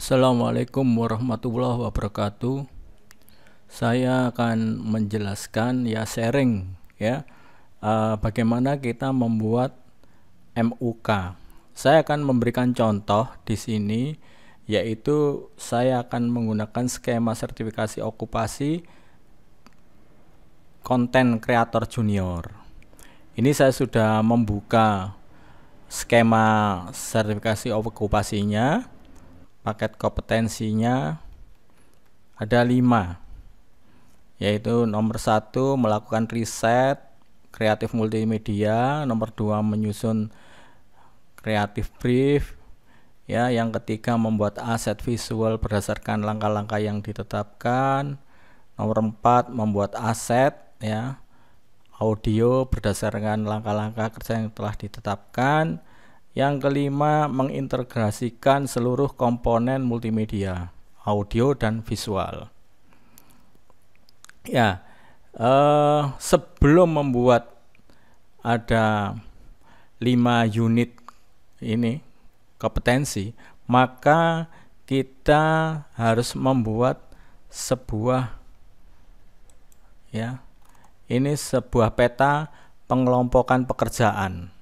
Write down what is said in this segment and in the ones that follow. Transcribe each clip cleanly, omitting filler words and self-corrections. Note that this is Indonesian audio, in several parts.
Assalamualaikum warahmatullahi wabarakatuh. Saya akan menjelaskan sharing bagaimana kita membuat MUK. Saya akan memberikan contoh di sini, yaitu saya akan menggunakan skema sertifikasi okupasi konten kreator junior. Ini saya sudah membuka skema sertifikasi okupasinya. Paket kompetensinya ada 5, yaitu nomor 1 melakukan riset kreatif multimedia, nomor 2 menyusun kreatif brief, yang ketiga membuat aset visual berdasarkan langkah-langkah yang ditetapkan, nomor 4 membuat aset audio berdasarkan langkah-langkah kerja yang telah ditetapkan. Yang kelima, mengintegrasikan seluruh komponen multimedia, audio dan visual. Sebelum membuat ada 5 unit ini kompetensi, maka kita harus membuat sebuah sebuah peta pengelompokan pekerjaan.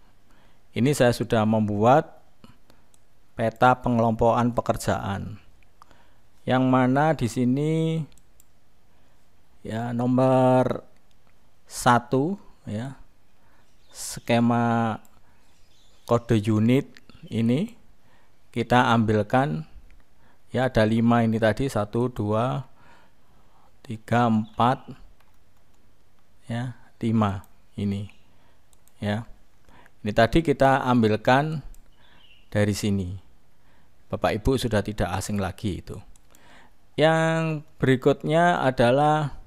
Ini saya sudah membuat peta pengelompokan pekerjaan, yang mana di sini nomor 1 skema kode unit ini kita ambilkan ada 5 ini tadi, 1 2 3 4 5 ini Ini tadi kita ambilkan dari sini. Bapak Ibu sudah tidak asing lagi itu. Yang berikutnya adalah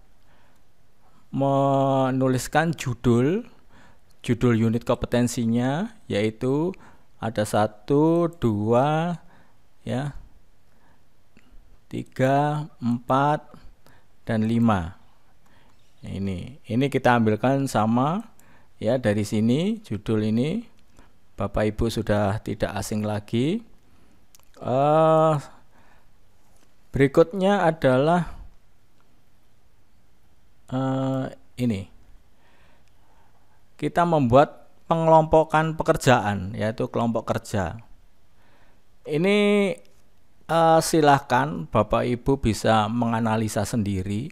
menuliskan judul unit kompetensinya, yaitu ada 1, 2, 3, 4, dan 5. Ini kita ambilkan sama dari sini. Judul ini Bapak Ibu sudah tidak asing lagi. Berikutnya adalah ini kita membuat pengelompokan pekerjaan, yaitu kelompok kerja. Ini silahkan Bapak Ibu bisa menganalisa sendiri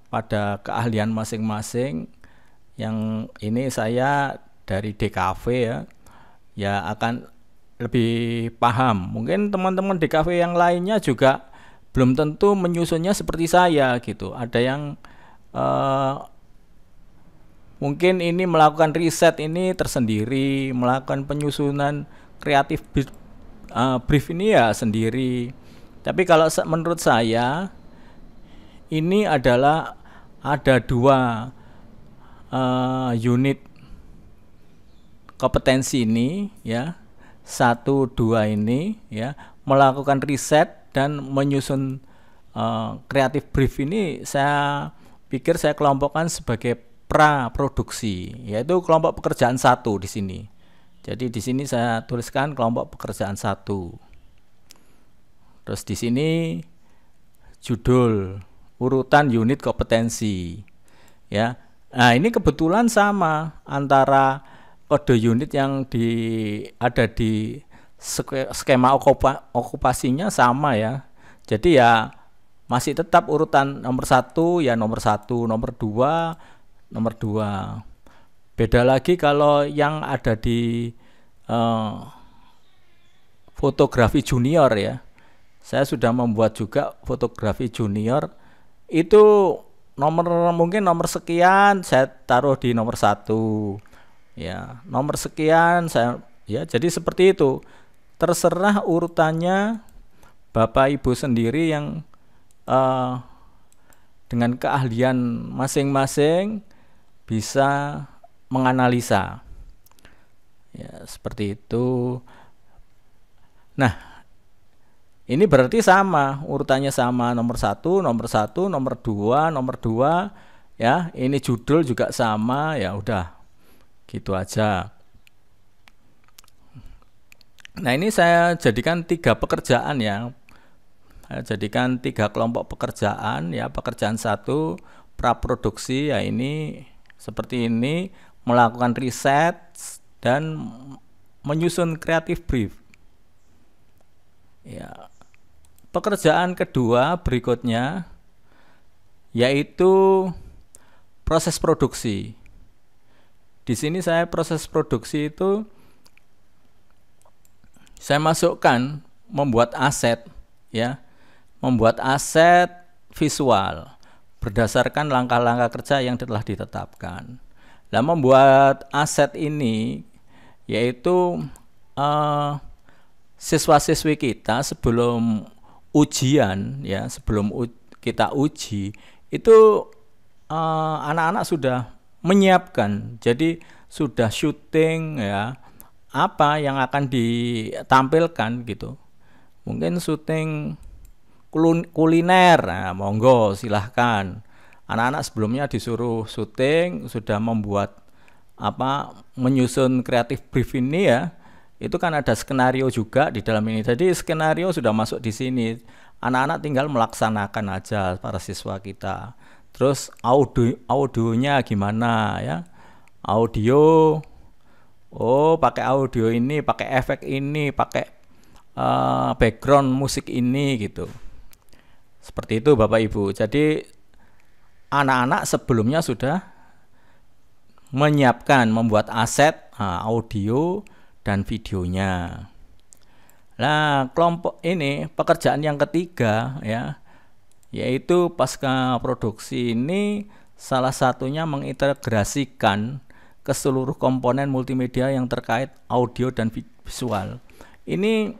pada keahlian masing-masing. Yang ini saya dari DKV akan lebih paham. Mungkin teman-teman DKV yang lainnya juga belum tentu menyusunnya seperti saya gitu. Ada yang mungkin ini melakukan riset ini tersendiri, melakukan penyusunan kreatif brief ini sendiri. Tapi kalau menurut saya ini adalah ada 2 unit kompetensi ini 1, 2 ini melakukan riset dan menyusun kreatif brief ini. Saya pikir saya kelompokkan sebagai pra-produksi, yaitu kelompok pekerjaan 1 di sini. Jadi di sini saya tuliskan kelompok pekerjaan 1. Terus di sini judul, urutan unit kompetensi Nah, ini kebetulan sama antara kode unit yang ada di skema okupasinya sama Jadi masih tetap urutan nomor 1 nomor 1, nomor 2 nomor 2. Beda lagi kalau yang ada di fotografi junior Saya sudah membuat juga fotografi junior. Itu mungkin nomor sekian saya taruh di nomor 1 nomor sekian saya jadi seperti itu. Terserah urutannya Bapak Ibu sendiri yang dengan keahlian masing-masing bisa menganalisa seperti itu. Nah, ini berarti sama, urutannya sama, nomor 1, nomor 1, nomor 2, nomor 2 Ini judul juga sama, udah gitu aja. Nah, ini saya jadikan 3 pekerjaan jadikan 3 kelompok pekerjaan ya. Pekerjaan 1 praproduksi ya, ini seperti ini, melakukan riset dan menyusun kreatif brief. Ya. Pekerjaan kedua berikutnya yaitu proses produksi. Di sini saya proses produksi itu saya masukkan membuat aset ya, membuat aset visual berdasarkan langkah-langkah kerja yang telah ditetapkan. Nah, membuat aset ini yaitu siswa-siswi kita sebelum ujian ya, sebelum kita uji itu anak-anak sudah menyiapkan, jadi sudah syuting ya, apa yang akan ditampilkan gitu. Mungkin syuting kuliner, nah, monggo silahkan. Anak-anak sebelumnya disuruh syuting, sudah membuat menyusun kreatif brief ini ya. Itu kan ada skenario juga di dalam ini. Jadi skenario sudah masuk di sini. Anak-anak tinggal melaksanakan aja, para siswa kita. Terus audionya gimana ya? Audio, pakai audio ini, pakai efek ini, pakai background musik ini gitu. Seperti itu Bapak Ibu. Jadi anak-anak sebelumnya sudah menyiapkan, membuat aset audio dan videonya. Nah, kelompok ini pekerjaan yang ketiga ya, yaitu pasca produksi ini salah satunya mengintegrasikan ke seluruh komponen multimedia yang terkait audio dan visual. Ini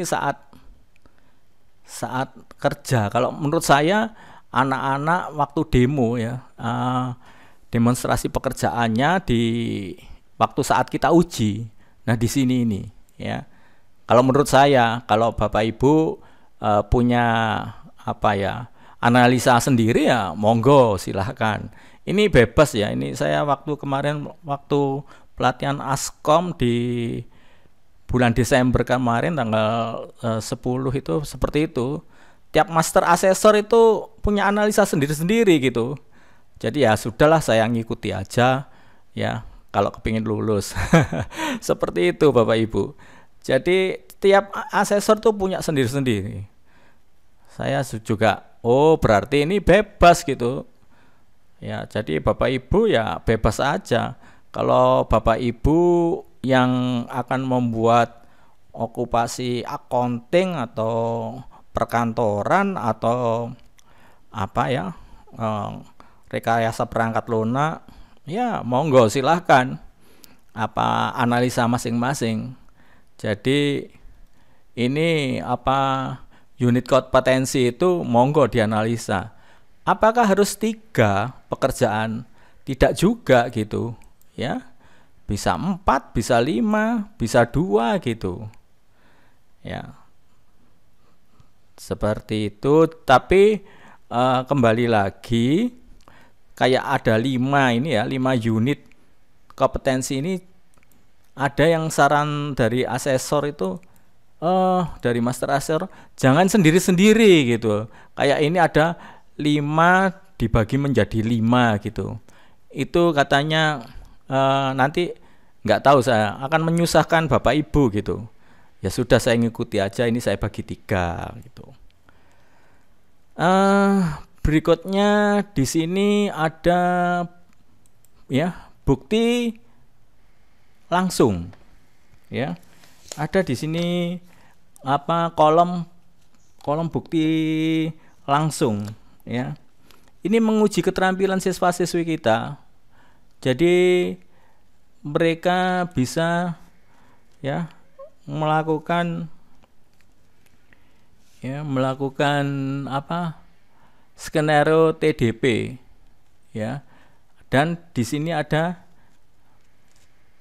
saat kerja. Kalau menurut saya anak-anak waktu demo ya, demonstrasi pekerjaannya di waktu saat kita uji. Nah, di sini ini ya. Kalau menurut saya, kalau Bapak Ibu punya analisa sendiri ya monggo silahkan. Ini bebas ya. Ini saya waktu kemarin waktu pelatihan Askom di bulan Desember kemarin tanggal 10 itu seperti itu. Tiap master asesor itu punya analisa sendiri-sendiri gitu. Jadi ya sudahlah, saya ngikuti aja ya kalau kepingin lulus. Seperti itu Bapak Ibu. Jadi tiap asesor tuh punya sendiri-sendiri. Saya juga berarti ini bebas gitu. Ya, jadi Bapak Ibu ya bebas aja. Kalau Bapak Ibu yang akan membuat okupasi accounting atau perkantoran atau rekayasa perangkat lunak, ya monggo silahkan analisa masing-masing. Jadi ini unit kompetensi itu monggo dianalisa. Apakah harus 3 pekerjaan? Tidak juga gitu ya. Bisa 4, bisa 5, bisa 2 gitu. Ya. Seperti itu, tapi kembali lagi kayak ada 5 ini ya, 5 unit kompetensi ini. Ada yang saran dari asesor itu dari master asesor jangan sendiri-sendiri gitu. Kayak ini ada 5 dibagi menjadi 5 gitu. Itu katanya nanti nggak tahu, saya akan menyusahkan Bapak Ibu gitu. Ya sudah, saya ngikuti aja, ini saya bagi 3 gitu. Berikutnya di sini ada ya bukti langsung ya. Ada di sini kolom bukti langsung ya. Ini menguji keterampilan siswa-siswi kita. Jadi mereka bisa ya melakukan skenario TDP ya. Dan di sini ada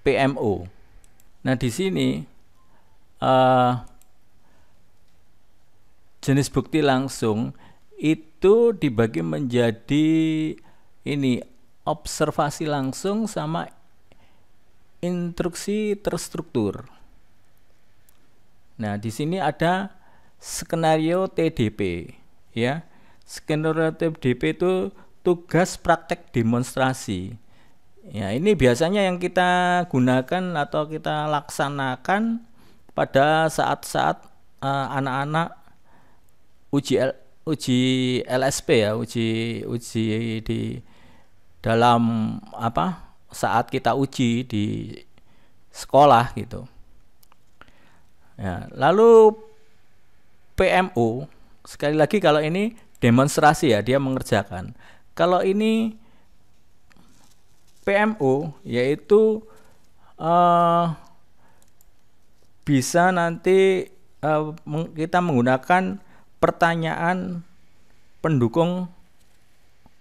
PMO. Nah, di sini jenis bukti langsung itu dibagi menjadi ini observasi langsung sama instruksi terstruktur. Nah, di sini ada skenario TDP, ya. Skenario TDP itu tugas praktek demonstrasi. Ya, ini biasanya yang kita gunakan atau kita laksanakan pada saat-saat anak-anak uji LSP, ya, uji di dalam saat kita uji di sekolah gitu. Ya, lalu PMO, sekali lagi kalau ini demonstrasi, ya, dia mengerjakan. Kalau ini PMO, yaitu bisa nanti kita menggunakan pertanyaan pendukung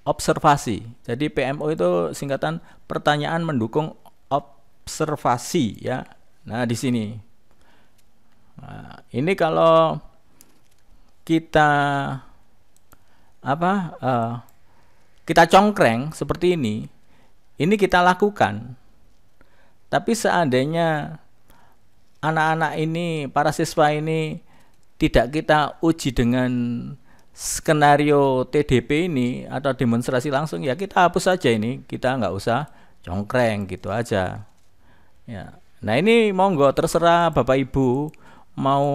observasi. Jadi PMO itu singkatan pertanyaan mendukung observasi, ya. Nah, di sini. Nah, ini kalau kita kita congkreng seperti ini kita lakukan. Tapi seandainya anak-anak ini, para siswa ini tidak kita uji dengan skenario TDP ini atau demonstrasi langsung, ya kita hapus saja ini, kita nggak usah congkreng gitu aja, ya. Nah, ini monggo terserah Bapak Ibu mau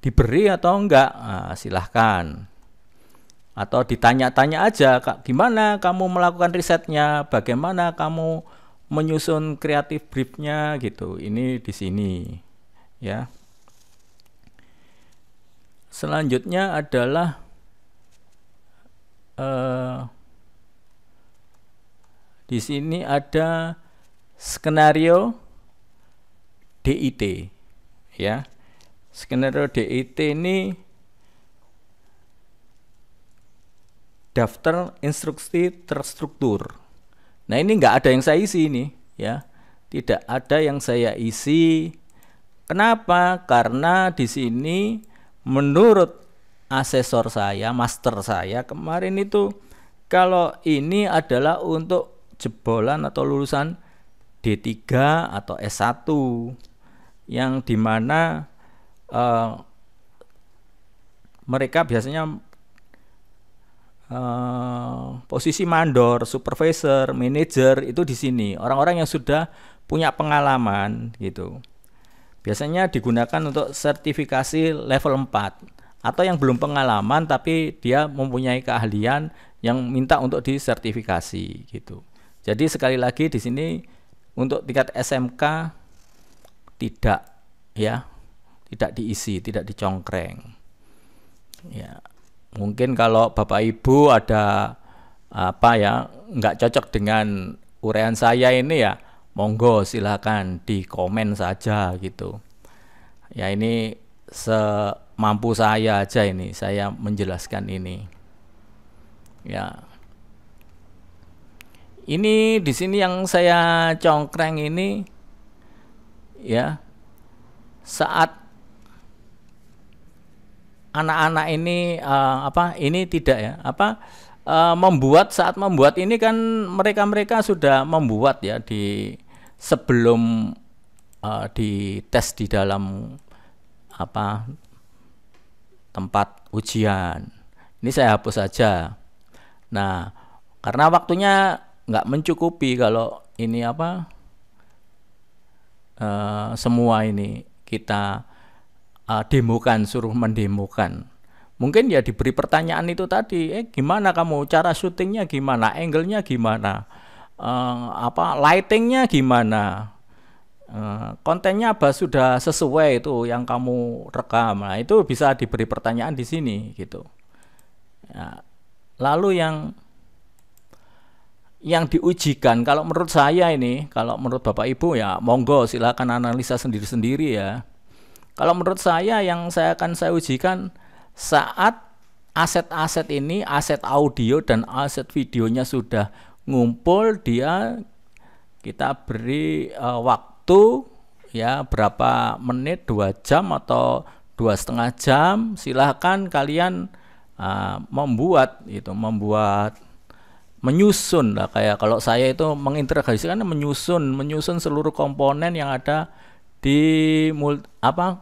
diberi atau enggak, silahkan, atau ditanya-tanya aja, Kak, gimana kamu melakukan risetnya, bagaimana kamu menyusun kreatif briefnya gitu. Ini di sini, ya. Selanjutnya adalah di sini ada skenario DIT, ya. Skenario DIT ini daftar instruksi terstruktur. Nah, ini nggak ada yang saya isi ini, ya. Tidak ada yang saya isi. Kenapa? Karena di sini menurut asesor saya, master saya kemarin itu, kalau ini adalah untuk jebolan atau lulusan D3 atau S1, yang dimana mereka biasanya posisi mandor, supervisor, manajer itu di sini. Orang-orang yang sudah punya pengalaman gitu. Biasanya digunakan untuk sertifikasi level 4 atau yang belum pengalaman tapi dia mempunyai keahlian yang minta untuk disertifikasi gitu. Jadi sekali lagi di sini untuk tingkat SMK tidak, ya, tidak diisi, tidak dicongkreng. Ya, mungkin kalau Bapak Ibu ada nggak cocok dengan uraian saya ini, ya, monggo silakan di komen saja gitu. Ya, ini semampu saya aja ini saya menjelaskan ini. Ya. Ini di sini yang saya congkreng ini, ya. Saat anak-anak ini ini tidak, ya, saat membuat ini kan mereka sudah membuat, ya, di sebelum dites di dalam tempat ujian. Ini saya hapus saja. Nah, karena waktunya nggak mencukupi kalau ini semua ini kita demokan, suruh mendemokan. Mungkin ya diberi pertanyaan itu tadi, gimana kamu cara syutingnya, gimana angle-nya, gimana lightingnya, gimana, kontennya apa, sudah sesuai itu yang kamu rekam. Nah, itu bisa diberi pertanyaan di sini gitu. Ya. Lalu yang diujikan, kalau menurut saya ini, kalau menurut Bapak Ibu, ya monggo silakan analisa sendiri-sendiri, ya. Kalau menurut saya yang akan saya ujikan saat aset-aset ini, aset audio dan aset videonya sudah ngumpul, kita beri waktu, ya, berapa menit, 2 jam atau 2,5 jam. Silahkan kalian menyusun lah, kayak kalau saya itu mengintegrasikan, menyusun seluruh komponen yang ada di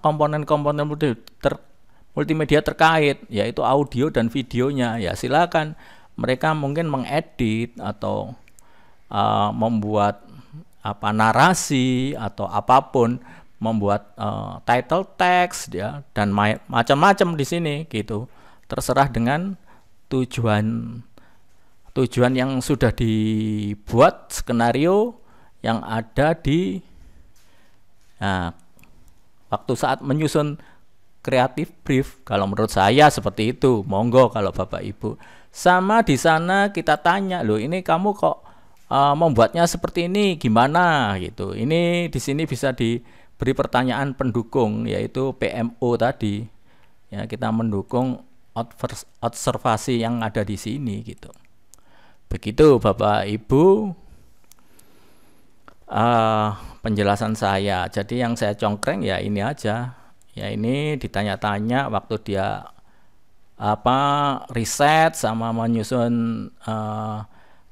komponen-komponen multimedia terkait, yaitu audio dan videonya. Ya silakan mereka mungkin mengedit atau membuat narasi atau apapun, membuat title text ya, dan macam-macam di sini gitu. Terserah dengan tujuan yang sudah dibuat, skenario yang ada di waktu saat menyusun kreatif brief. Kalau menurut saya seperti itu. Monggo kalau Bapak Ibu. Sama di sana kita tanya, loh ini kamu kok membuatnya seperti ini gimana gitu. Ini di sini bisa diberi pertanyaan pendukung, yaitu PMO tadi. Ya, kita mendukung observasi yang ada di sini gitu. Begitu Bapak Ibu penjelasan saya. Jadi yang saya congkreng ya ini aja. Ya ini ditanya-tanya waktu dia riset sama menyusun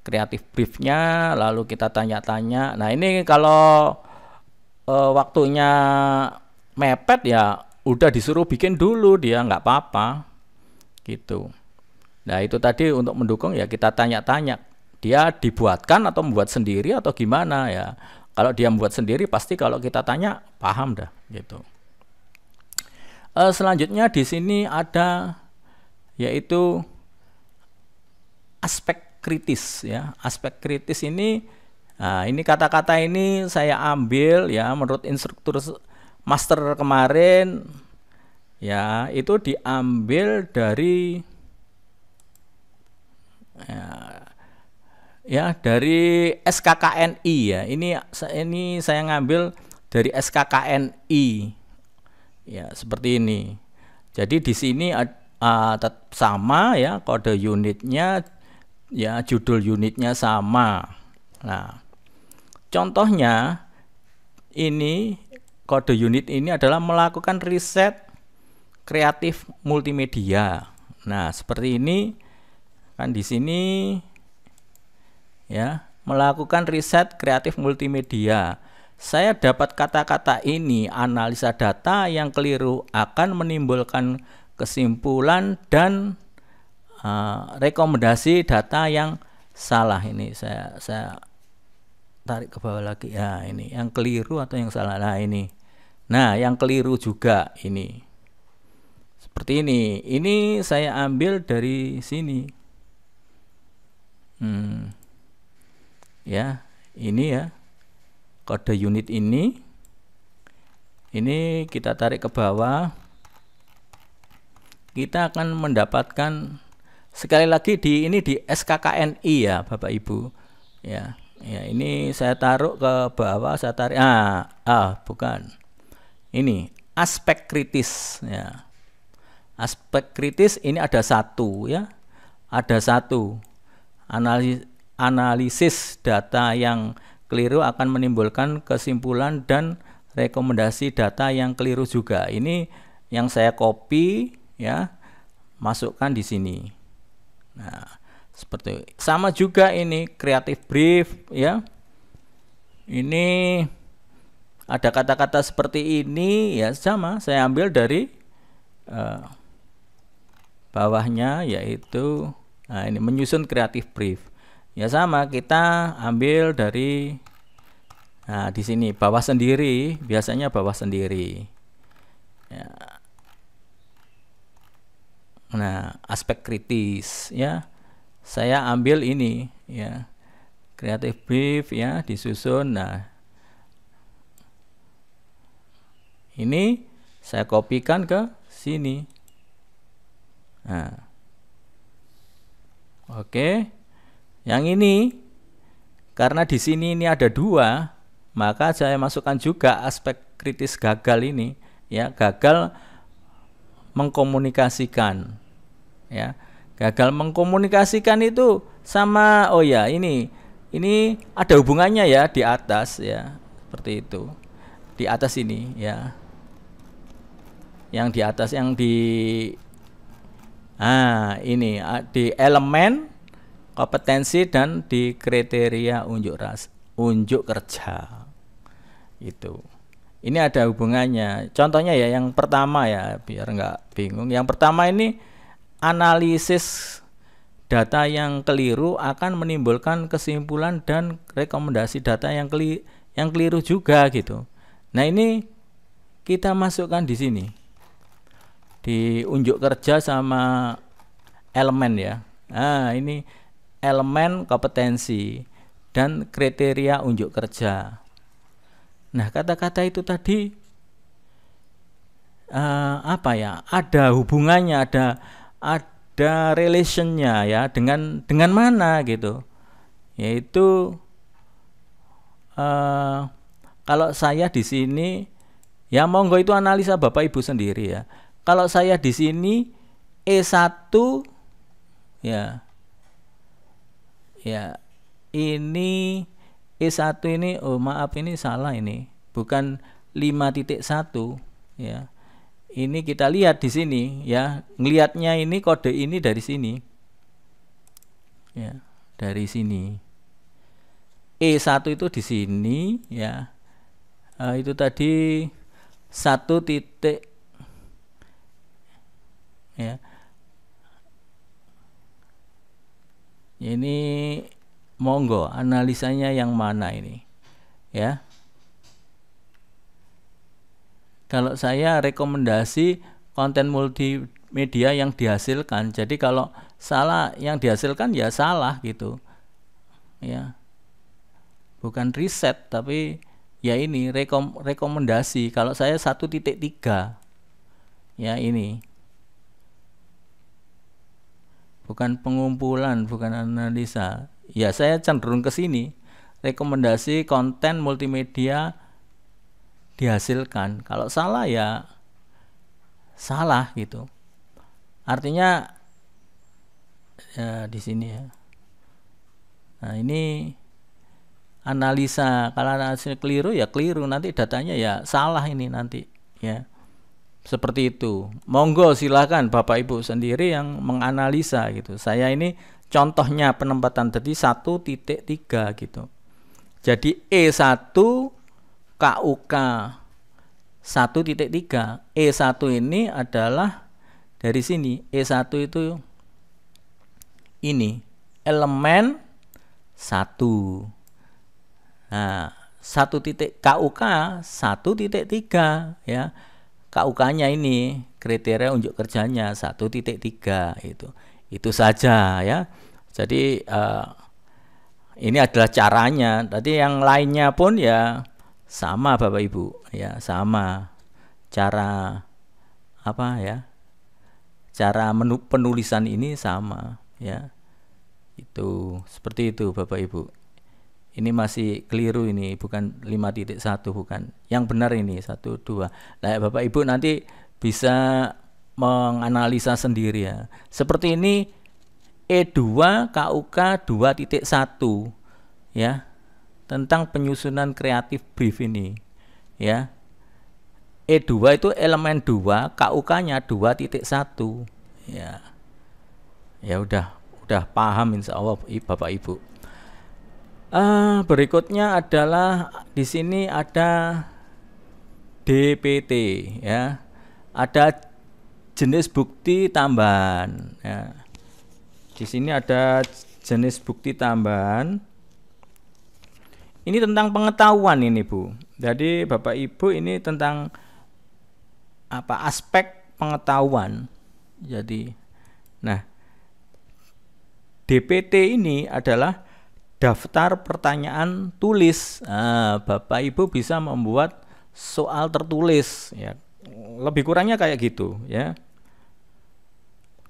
kreatif briefnya, lalu kita tanya-tanya. Nah ini kalau waktunya mepet ya udah disuruh bikin dulu, dia nggak apa-apa gitu. Nah itu tadi untuk mendukung ya kita tanya-tanya, dia dibuatkan atau membuat sendiri atau gimana ya. Kalau dia membuat sendiri pasti kalau kita tanya paham dah gitu. Selanjutnya di sini ada yaitu aspek kritis ya. Aspek kritis ini, ini kata-kata ini saya ambil ya menurut instruktur master kemarin ya, itu diambil dari dari SKKNI ya. Ini saya ngambil dari SKKNI ya, seperti ini. Jadi di sini sama ya, kode unitnya ya, judul unitnya sama. Nah contohnya ini kode unit ini adalah melakukan riset kreatif multimedia. Nah seperti ini kan di sini ya, melakukan riset kreatif multimedia. Saya dapat kata-kata ini, analisa data yang keliru akan menimbulkan kesimpulan dan rekomendasi data yang salah. Ini saya tarik ke bawah lagi ya, ini yang keliru atau yang salah. Nah ini, nah yang keliru juga ini seperti ini saya ambil dari sini ya, ini ya kode unit ini kita tarik ke bawah, kita akan mendapatkan sekali lagi di SKKNI ya Bapak Ibu ya. Ya ini saya taruh ke bawah, saya tarik bukan, ini aspek kritis ya. Aspek kritis ini ada satu ya, ada satu analisis data yang keliru akan menimbulkan kesimpulan dan rekomendasi data yang keliru juga. Ini yang saya copy ya, masukkan di sini. Nah seperti sama juga ini creative brief ya, ini ada kata-kata seperti ini ya, sama saya ambil dari bawahnya, yaitu ini menyusun creative brief ya, sama kita ambil dari di sini bawah sendiri, biasanya bawah sendiri ya. Nah aspek kritis ya, saya ambil ini ya, creative brief ya, disusun. Nah ini saya kopikan ke sini. Nah oke, yang ini karena di sini ini ada dua, maka saya masukkan juga aspek kritis gagal ini ya, gagal mengkomunikasikan ya. Gagal mengkomunikasikan itu sama, oh ya ini ada hubungannya ya di atas ya, seperti itu. Di atas ini ya, yang di atas yang di ini di elemen kompetensi dan di kriteria unjuk kerja itu. Ini ada hubungannya. Contohnya ya yang pertama ya, biar nggak bingung. Yang pertama ini analisis data yang keliru akan menimbulkan kesimpulan dan rekomendasi data yang keliru juga gitu. Nah, ini kita masukkan di sini. Di unjuk kerja sama elemen ya. Nah, ini elemen kompetensi dan kriteria unjuk kerja. Nah, kata-kata itu tadi apa ya? Ada hubungannya, ada relationnya ya dengan mana gitu. Yaitu kalau saya di sini ya monggo itu analisa Bapak Ibu sendiri ya. Kalau saya di sini E1 ya. Ya, ini E1 ini, oh maaf ini salah ini. Bukan 5.1 ya. Ini kita lihat di sini ya. Ngelihatnya ini kode ini dari sini. Ya, dari sini. E1 itu di sini ya. Itu tadi 1 titik ya. Ini monggo analisanya yang mana ini ya. Kalau saya rekomendasi konten multimedia yang dihasilkan. Jadi kalau salah yang dihasilkan ya salah gitu ya, bukan riset tapi ya ini rekomendasi. Kalau saya 1.3 ya, ini bukan pengumpulan, bukan analisa. Ya, saya cenderung ke sini. Rekomendasi konten multimedia dihasilkan. Kalau salah ya salah gitu. Artinya ya di sini ya. Nah, ini analisa. Kalau analisa keliru ya keliru, nanti datanya ya salah ini nanti ya. Seperti itu. Monggo silakan Bapak Ibu sendiri yang menganalisa gitu. Saya ini contohnya penempatan tadi 1.3 gitu. Jadi E1 KUK 1.3. E1 ini adalah dari sini. E1 itu ini elemen 1. Nah, KUK 1.3 ya. KUK-nya ini kriteria unjuk kerjanya 1.3 itu. Itu saja ya. Jadi ini adalah caranya. Tadi yang lainnya pun ya sama Bapak Ibu ya, sama cara apa ya? Cara penulisan ini sama ya. Itu seperti itu Bapak Ibu. Ini masih keliru ini, bukan 5.1, bukan. Yang benar ini 1, 2. Nah, Bapak Ibu nanti bisa menganalisa sendiri ya. Seperti ini E2 KUK 2.1 ya. Tentang penyusunan kreatif brief ini ya. E2 itu elemen 2, KUK-nya 2.1 ya. Ya udah paham insya Allah Bapak Ibu. Berikutnya adalah di sini ada DPT ya. Ada jenis bukti tambahan ya. Di sini ada jenis bukti tambahan. Ini tentang pengetahuan ini, Bu. Jadi Bapak Ibu ini tentang apa aspek pengetahuan. Jadi nah, DPT ini adalah daftar pertanyaan tulis. Bapak Ibu bisa membuat soal tertulis ya. Lebih kurangnya kayak gitu ya.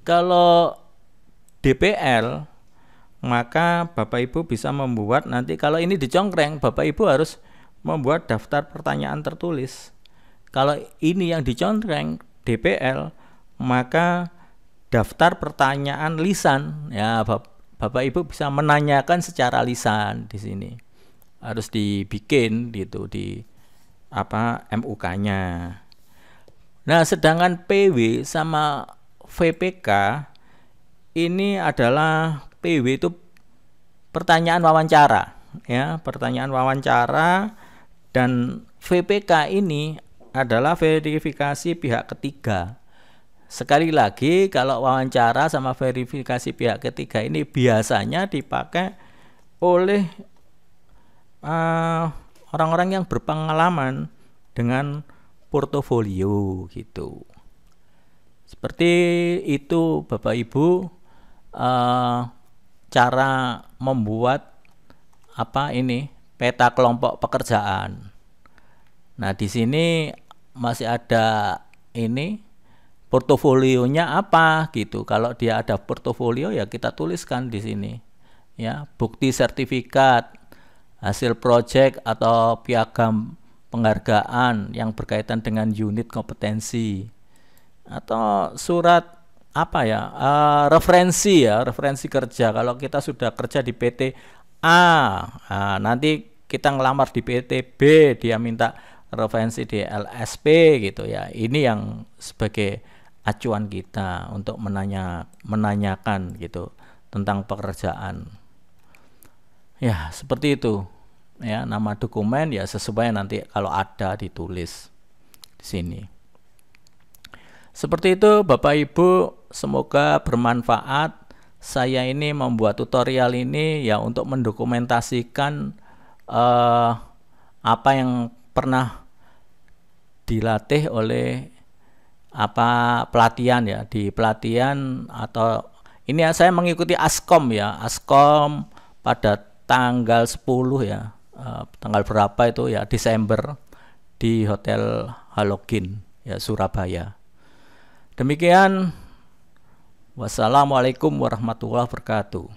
Kalau DPL maka Bapak Ibu bisa membuat nanti, kalau ini dicongkreng Bapak Ibu harus membuat daftar pertanyaan tertulis. Kalau ini yang dicongkreng DPL maka daftar pertanyaan lisan ya. Bapak Ibu bisa menanyakan secara lisan di sini. Harus dibikin gitu di apa MUK-nya. Nah, sedangkan PW sama VPK ini adalah PW itu pertanyaan wawancara ya, pertanyaan wawancara, dan VPK ini adalah verifikasi pihak ketiga. Sekali lagi, kalau wawancara sama verifikasi pihak ketiga ini biasanya dipakai oleh orang-orang yang berpengalaman dengan portofolio gitu. Seperti itu Bapak Ibu, cara membuat peta kelompok pekerjaan. Nah, di sini masih ada portofolionya apa gitu. Kalau dia ada portofolio ya kita tuliskan di sini. Ya, bukti sertifikat, hasil proyek atau piagam penghargaan yang berkaitan dengan unit kompetensi, atau surat referensi kerja. Kalau kita sudah kerja di PT A, nanti kita ngelamar di PT B, dia minta referensi di LSP gitu ya. Ini yang sebagai acuan kita untuk menanyakan gitu tentang pekerjaan. Ya, seperti itu. Ya, nama dokumen ya sesuai nanti kalau ada ditulis di sini. Seperti itu Bapak Ibu, semoga bermanfaat. Saya ini membuat tutorial ini ya untuk mendokumentasikan apa yang pernah dilatih oleh pelatihan ya, di pelatihan atau ini ya, saya mengikuti Askom ya, Askom pada tanggal 10 ya, tanggal berapa itu ya, Desember di Hotel Halokin ya, Surabaya. Demikian, wassalamualaikum warahmatullahi wabarakatuh.